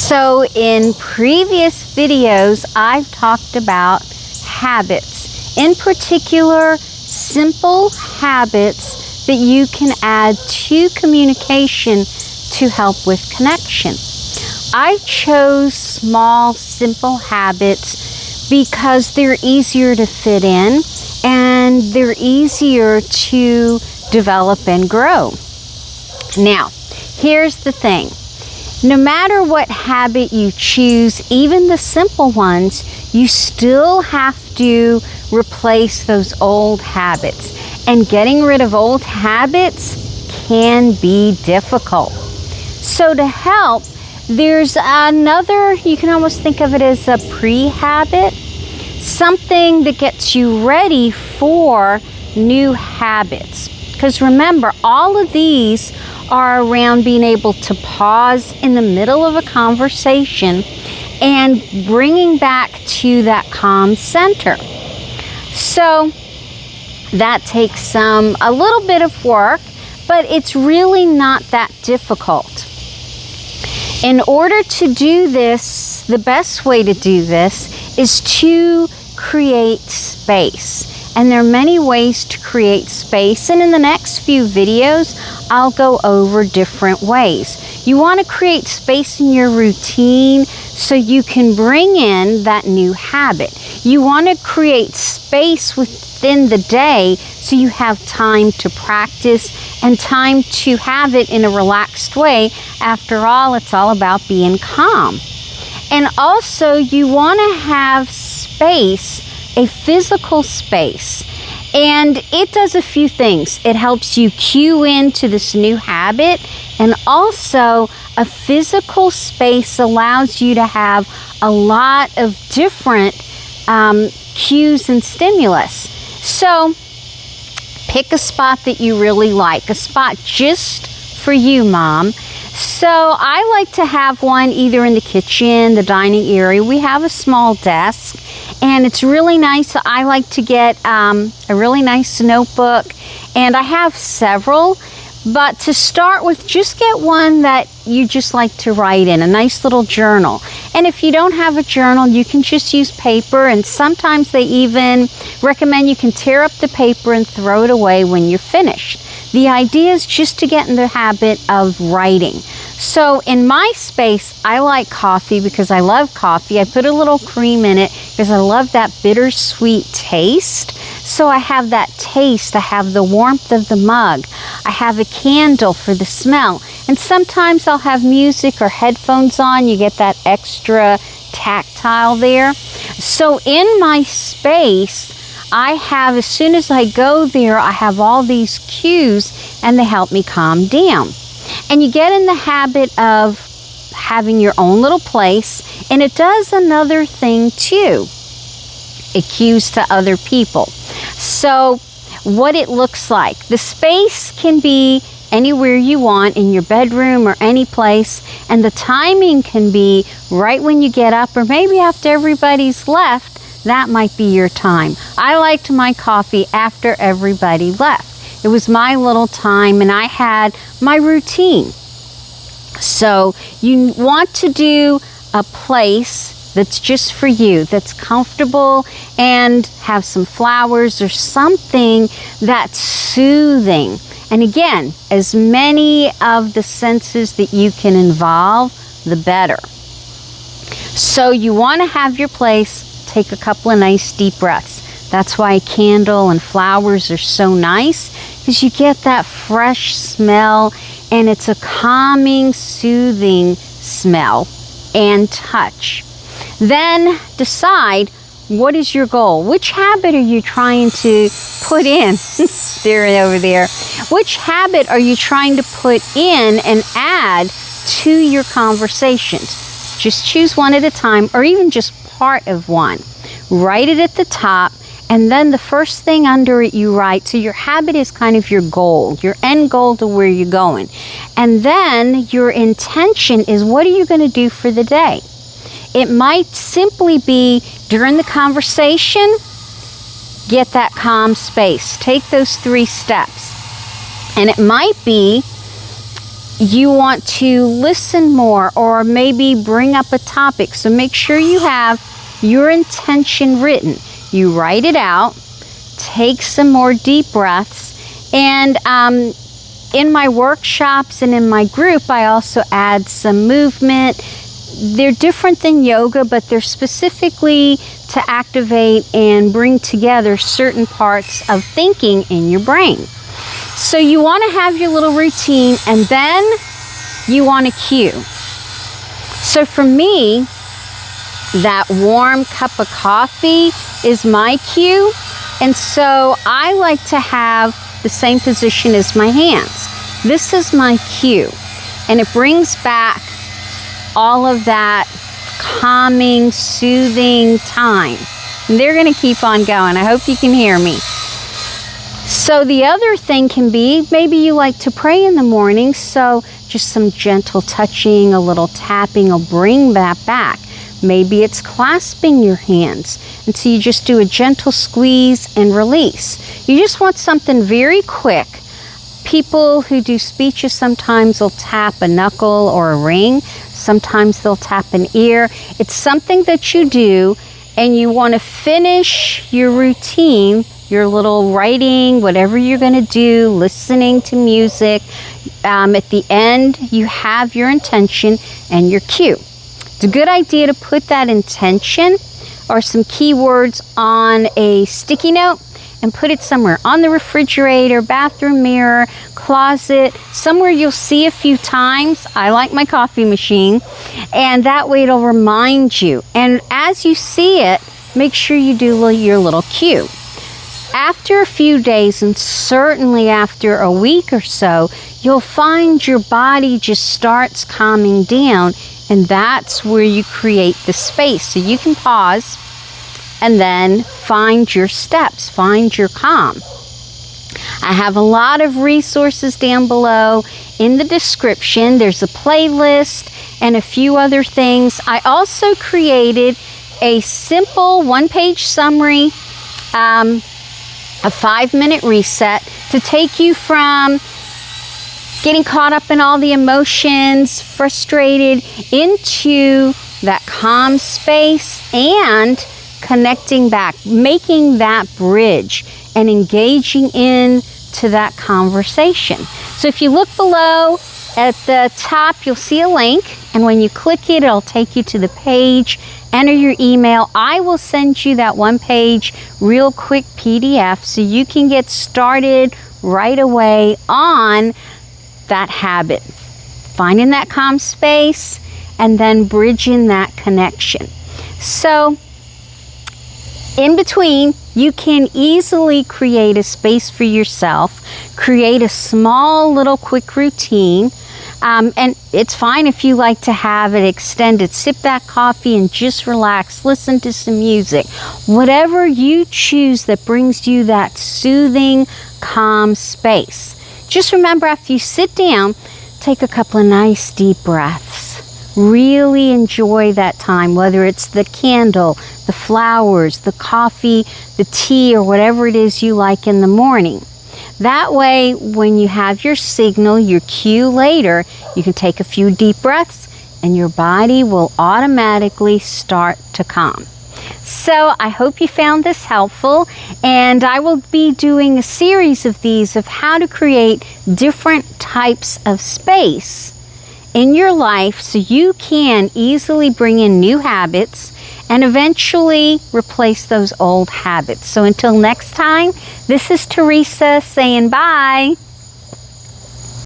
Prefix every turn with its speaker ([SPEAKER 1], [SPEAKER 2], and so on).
[SPEAKER 1] So in previous videos, I've talked about habits, in particular, simple habits that you can add to communication to help with connection. I chose small, simple habits because they're easier to fit in and they're easier to develop and grow. Now, here's the thing. No matter what habit you choose, even the simple ones, you still have to replace those old habits. And getting rid of old habits can be difficult. So to help, there's another, you can almost think of it as a pre-habit, something that gets you ready for new habits. Because remember, all of these are around being able to pause in the middle of a conversation and bringing back to that calm center. So that takes a little bit of work, but it's really not that difficult. In order to do this, the best way to do this is to create space. And there are many ways to create space, and in the next few videos, I'll go over different ways. You want to create space in your routine so you can bring in that new habit. You want to create space within the day so you have time to practice and time to have it in a relaxed way. After all, it's all about being calm. And also, you want to have space, a physical space, and it does a few things. It helps you cue into this new habit, and also a physical space allows you to have a lot of different cues and stimulus. So pick a spot that you really like, a spot just for you, Mom. So I like to have one either in the kitchen, the dining area. We have a small desk, and it's really nice. I like to get a really nice notebook, and I have several. But to start with, just get one that you just like to write in, a nice little journal. And if you don't have a journal, you can just use paper, and sometimes they even recommend you can tear up the paper and throw it away when you're finished. The idea is just to get in the habit of writing. So in my space, I like coffee because I love coffee. I put a little cream in it because I love that bittersweet taste. So I have that taste. I have the warmth of the mug. I have a candle for the smell. And sometimes I'll have music or headphones on. You get that extra tactile there. So in my space, I have, as soon as I go there, I have all these cues, and they help me calm down. And you get in the habit of having your own little place, and it does another thing too. It cues to other people. So what it looks like. The space can be anywhere you want, in your bedroom or any place, and the timing can be right when you get up or maybe after everybody's left. That might be your time. I liked my coffee after everybody left. It was my little time, and I had my routine. So you want to do a place that's just for you, that's comfortable, and have some flowers or something that's soothing. And again, as many of the senses that you can involve, the better. So you want to have your place. Take a couple of nice deep breaths. That's why a candle and flowers are so nice, because you get that fresh smell, and it's a calming, soothing smell and touch. Then decide, what is your goal? Which habit are you trying to put in? There over there. Which habit are you trying to put in and add to your conversations? Just choose one at a time, or even just part of one. Write it at the top, and then the first thing under it you write. So your habit is kind of your goal, your end goal to where you're going. And then your intention is, what are you going to do for the day? It might simply be, during the conversation, get that calm space. Take those 3 steps. And it might be you want to listen more or maybe bring up a topic. So make sure you have your intention written. You write it out, take some more deep breaths, and in my workshops and in my group, I also add some movement. They're different than yoga, but they're specifically to activate and bring together certain parts of thinking in your brain. So you want to have your little routine, and then you want a cue. So for me, that warm cup of coffee is my cue, and so I like to have the same position as my hands. This is my cue, and it brings back all of that calming, soothing time. And they're going to keep on going. I hope you can hear me. So the other thing can be, maybe you like to pray in the morning, so just some gentle touching, a little tapping will bring that back. Maybe it's clasping your hands, and so you just do a gentle squeeze and release. You just want something very quick. People who do speeches sometimes will tap a knuckle or a ring. Sometimes they'll tap an ear. It's something that you do, and you want to finish your routine, your little writing, whatever you're going to do, listening to music. At the end, you have your intention and your cue. It's a good idea to put that intention or some keywords on a sticky note and put it somewhere on the refrigerator, bathroom mirror, closet, somewhere you'll see a few times. I like my coffee machine, and that way it'll remind you. And as you see it, make sure you do your little cue. After a few days, and certainly after a week or so, you'll find your body just starts calming down, and that's where you create the space. So you can pause and then find your steps, find your calm. I have a lot of resources down below in the description. There's a playlist and a few other things. I also created a simple one-page summary, a 5-minute reset to take you from getting caught up in all the emotions, frustrated, into that calm space and connecting back, making that bridge and engaging in to that conversation. So if you look below at the top, you'll see a link, and when you click it, it'll take you to the page. Enter your email. I will send you that one-page real quick PDF so you can get started right away on that habit, finding that calm space and then bridging that connection. So in between, you can easily create a space for yourself, create a small little quick routine, and it's fine if you like to have it extended. Sip that coffee and just relax, listen to some music. Whatever you choose that brings you that soothing, calm space. Just remember, after you sit down, take a couple of nice deep breaths. Really enjoy that time, whether it's the candle, the flowers, the coffee, the tea, or whatever it is you like in the morning. That way, when you have your signal, your cue later, you can take a few deep breaths and your body will automatically start to calm. So I hope you found this helpful, and I will be doing a series of these of how to create different types of space in your life so you can easily bring in new habits and eventually replace those old habits. So until next time, this is Teresa saying bye.